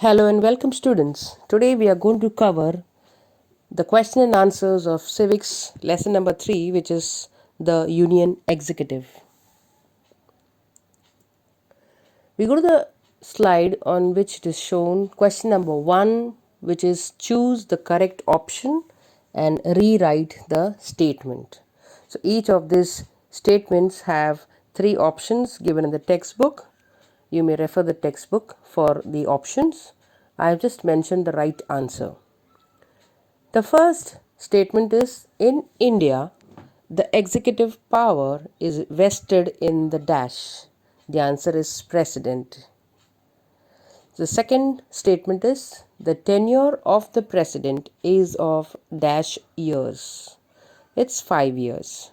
Hello and welcome students. Today we are going to cover the question and answers of Civics lesson number 3, which is the Union Executive. We go to the slide on which it is shown question number 1, which is choose the correct option and rewrite the statement. So each of these statements have 3 options given in the textbook. You may refer the textbook for the options. I have just mentioned the right answer. The first statement is in India, the executive power is vested in the dash. The answer is president. The second statement is the tenure of the president is of dash years. It's 5 years.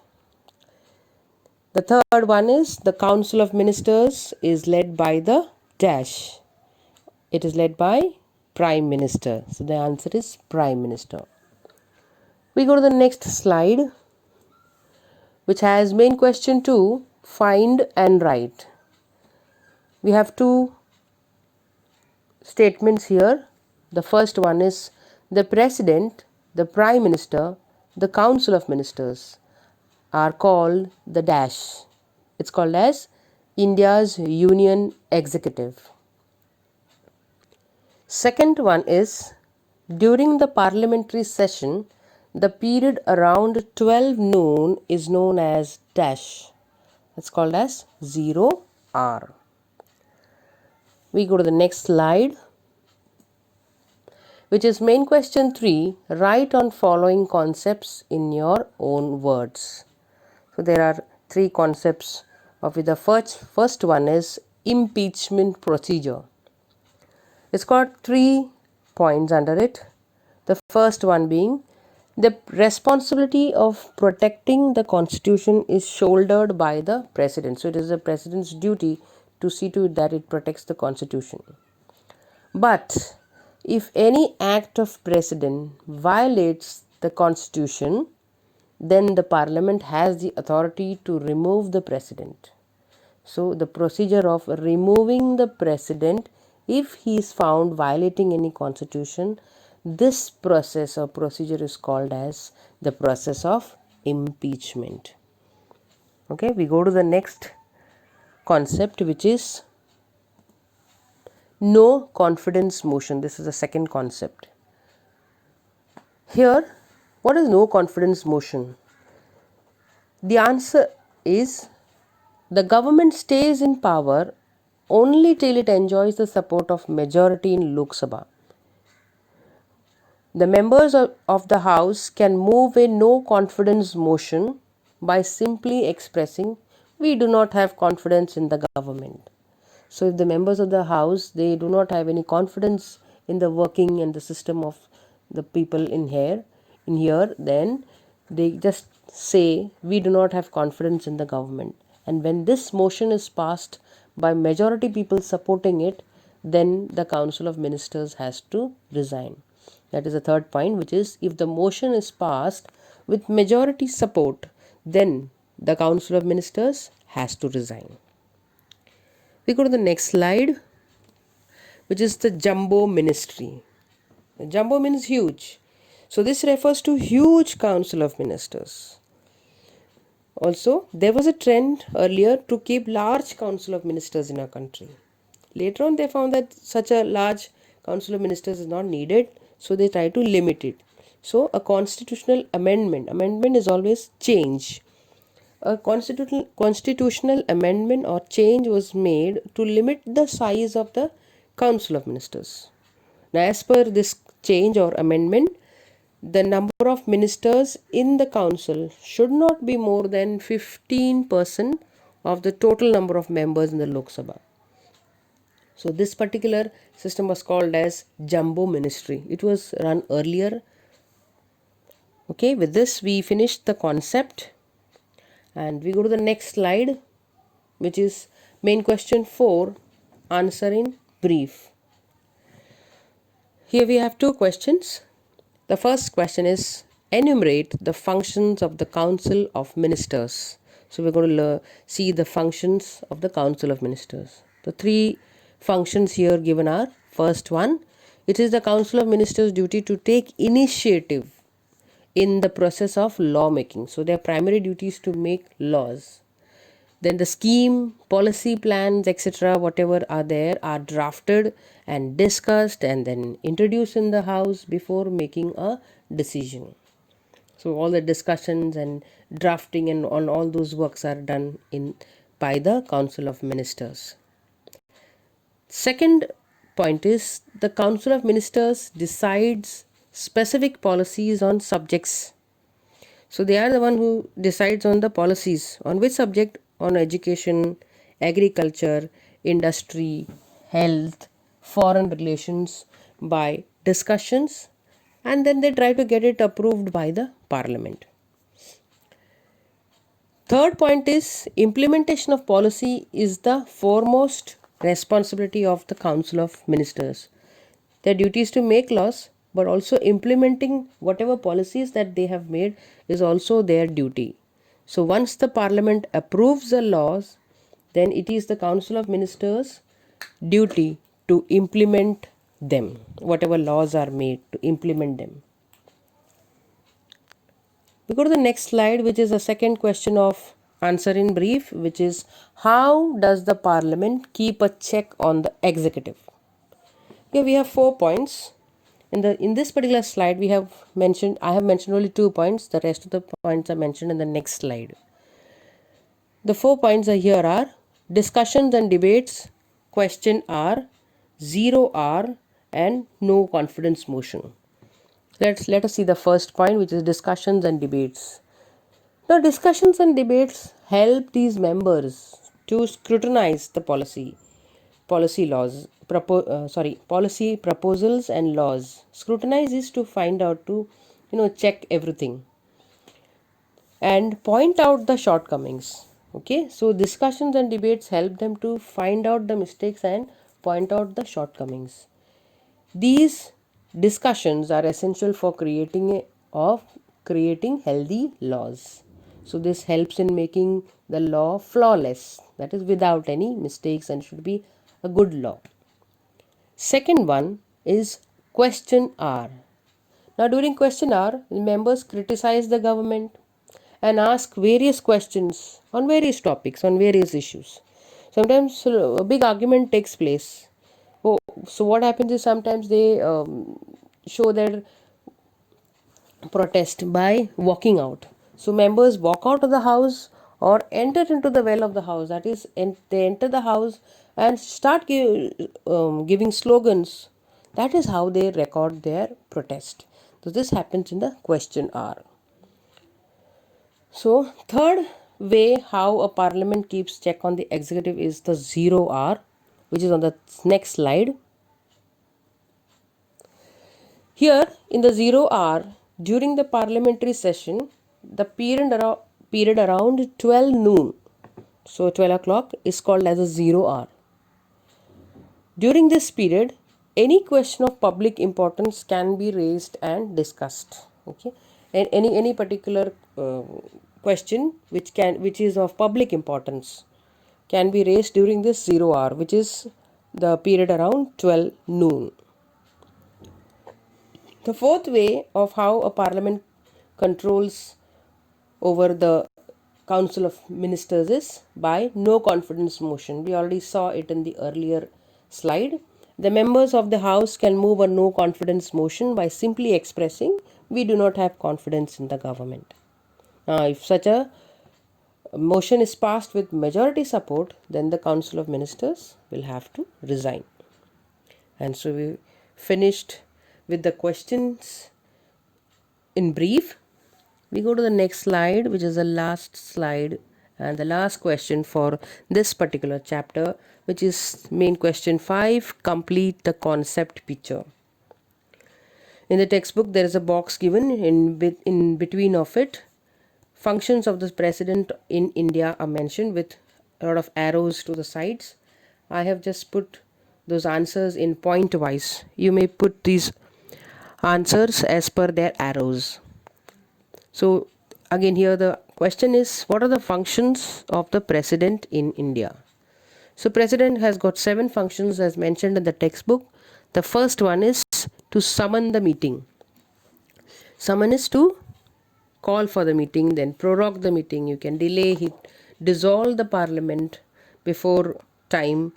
The third one is the Council of Ministers is led by the dash. It is led by Prime Minister. So the answer is Prime Minister. We go to the next slide, which has main question 2, find and write. We have 2 statements here. The first one is the President, the Prime Minister, the Council of Ministers are called the dash. It's called as India's Union Executive. Second one is during the parliamentary session, the period around 12 noon is known as dash. It's called as 0 hour. We go to the next slide, which is main question 3. Write on following concepts in your own words. So there are 3 concepts of it. The first one is impeachment procedure. It's got 3 points under it. The first one being the responsibility of protecting the constitution is shouldered by the president. So it is the president's duty to see to it that it protects the constitution. But if any act of president violates the constitution, then the parliament has the authority to remove the president. So the procedure of removing the president if he is found violating any constitution, this process or procedure is called as the process of impeachment. Okay, we go to the next concept, which is no confidence motion. This is the second concept. Here, what is no confidence motion? The answer is the government stays in power only till it enjoys the support of majority in Lok Sabha. The members of the House can move a no confidence motion by simply expressing we do not have confidence in the government. So if the members of the House, they do not have any confidence in the working and the system of the people in here, then they just say we do not have confidence in the government. And when this motion is passed by majority people supporting it, then the Council of Ministers has to resign. That is the third point, which is if the motion is passed with majority support, then the Council of Ministers has to resign. We go to the next slide, which is the jumbo ministry. The jumbo means huge. So this refers to huge Council of Ministers. Also, there was a trend earlier to keep large Council of Ministers in our country. Later on, they found that such a large Council of Ministers is not needed, so they try to limit it. So a constitutional amendment is always change. A constitutional amendment or change was made to limit the size of the Council of Ministers. Now, as per this change or amendment, the number of ministers in the council should not be more than 15% of the total number of members in the Lok Sabha. So this particular system was called as jumbo ministry. It was run earlier. Okay, with this we finished the concept and we go to the next slide, which is main question 4, answer in brief. Here we have 2 questions. The first question is enumerate the functions of the Council of Ministers. So we're going to see the functions of the Council of Ministers. The 3 functions here given are: first one, it is the Council of Ministers' duty to take initiative in the process of lawmaking. So their primary duty is to make laws. Then the scheme, policy plans, etc., whatever are there, are drafted and discussed and then introduced in the House before making a decision. So all the discussions and drafting and on all those works are done in by the Council of Ministers. Second point is the Council of Ministers decides specific policies on subjects. So they are the one who decides on the policies. On which subject? On education, agriculture, industry, health, foreign relations, by discussions, and then they try to get it approved by the parliament. Third point is implementation of policy is the foremost responsibility of the Council of Ministers. Their duty is to make laws, but also implementing whatever policies that they have made is also their duty. So once the parliament approves the laws, then it is the Council of Ministers' duty to implement them, whatever laws are made, to implement them. We go to the next slide, which is a second question of answer in brief, which is how does the parliament keep a check on the executive? Okay, we have 4 points. In this particular slide, I have mentioned only 2 points. The rest of the points are mentioned in the next slide. The 4 points are here are discussions and debates, question R, 0R, and no confidence motion. Let us see the first point, which is discussions and debates. Now, discussions and debates help these members to scrutinize the policy proposals and laws. Scrutinize is to find out, to check everything and point out the shortcomings. Okay, so discussions and debates help them to find out the mistakes and point out the shortcomings. These discussions are essential for creating healthy laws. So this helps in making the law flawless, that is without any mistakes, and should be a good law. Second one is question hour. Now during question hour, members criticize the government and ask various questions on various topics, on various issues. Sometimes a big argument takes place. Oh, so what happens is sometimes they show their protest by walking out. So members walk out of the house or enter into the well of the house. That is, they enter the house and start giving slogans. That is how they record their protest. So this happens in the question hour. So third way how a parliament keeps check on the executive is the 0R, which is on the next slide. Here in the 0R, during the parliamentary session, the period around 12 noon, so 12 o'clock, is called as a 0R. During this period, any question of public importance can be raised and discussed. Okay, and any particular question which is of public importance can be raised during this 0R, which is the period around 12 noon. The fourth way of how a parliament controls over the Council of Ministers is by no confidence motion. We already saw it in the earlier slide. The members of the House can move a no confidence motion by simply expressing we do not have confidence in the government. Now, if such a motion is passed with majority support, then the Council of Ministers will have to resign. And so we finished with the questions in brief. We go to the next slide, which is the last slide and the last question for this particular chapter, which is main question 5, complete the concept picture. In the textbook, there is a box given in between of it. Functions of the president in India are mentioned with a lot of arrows to the sides. I have just put those answers in point wise. You may put these answers as per their arrows. So again, here the question is, what are the functions of the president in India? So President has got 7 functions as mentioned in the textbook. The first one is to summon the meeting. Summon is to call for the meeting, then prorogue the meeting. You can delay it, dissolve the parliament before time,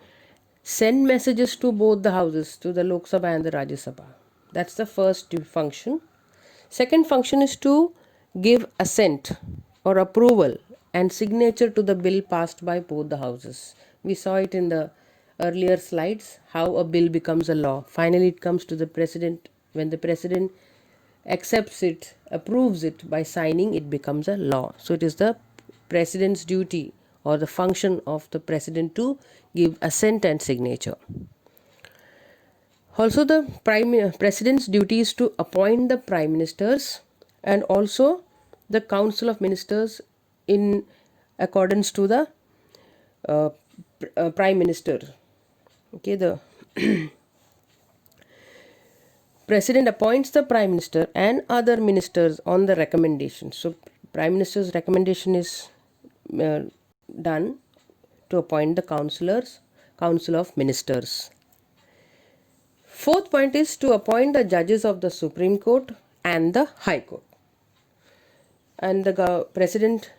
send messages to both the houses, to the Lok Sabha and the Rajya Sabha. That's the first function. Second function is to give assent or approval and signature to the bill passed by both the houses. We saw it in the earlier slides how a bill becomes a law. Finally, it comes to the president. When the president accepts it, approves it by signing, it becomes a law. So it is the president's duty or the function of the president to give assent and signature. Also, the president's duty is to appoint the prime ministers and also the council of ministers in accordance to the prime minister. Okay, the President appoints the Prime Minister and other ministers on the recommendation. So, Prime Minister's recommendation is done to appoint the Council of Ministers. Fourth point is to appoint the judges of the Supreme Court and the High Court. And the President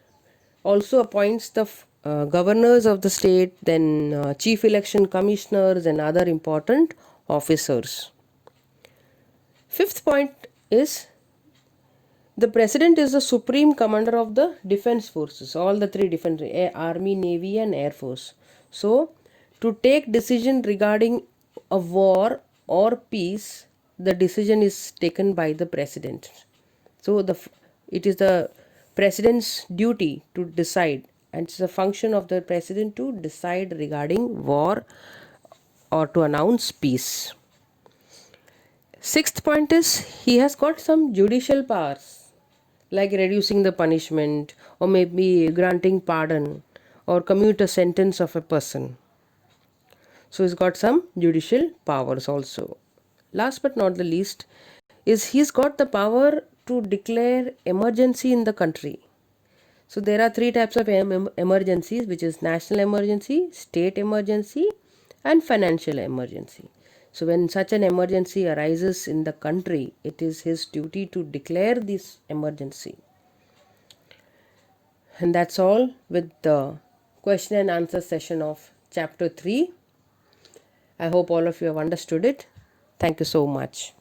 also appoints the governors of the state, then chief election commissioners and other important officers. Fifth point is the president is the supreme commander of the defense forces, all the 3 defense, army, navy and air force. So, to take decision regarding a war or peace, the decision is taken by the president. So, it is the president's duty to decide, and it's a function of the president to decide regarding war or to announce peace. Sixth point is he has got some judicial powers like reducing the punishment or maybe granting pardon or commute a sentence of a person. So he's got some judicial powers also. Last but not the least is he's got the power to declare emergency in the country. So there are 3 types of emergencies, which is national emergency, state emergency and financial emergency. So when such an emergency arises in the country, it is his duty to declare this emergency. And that's all with the question and answer session of chapter 3. I hope all of you have understood it. Thank you so much.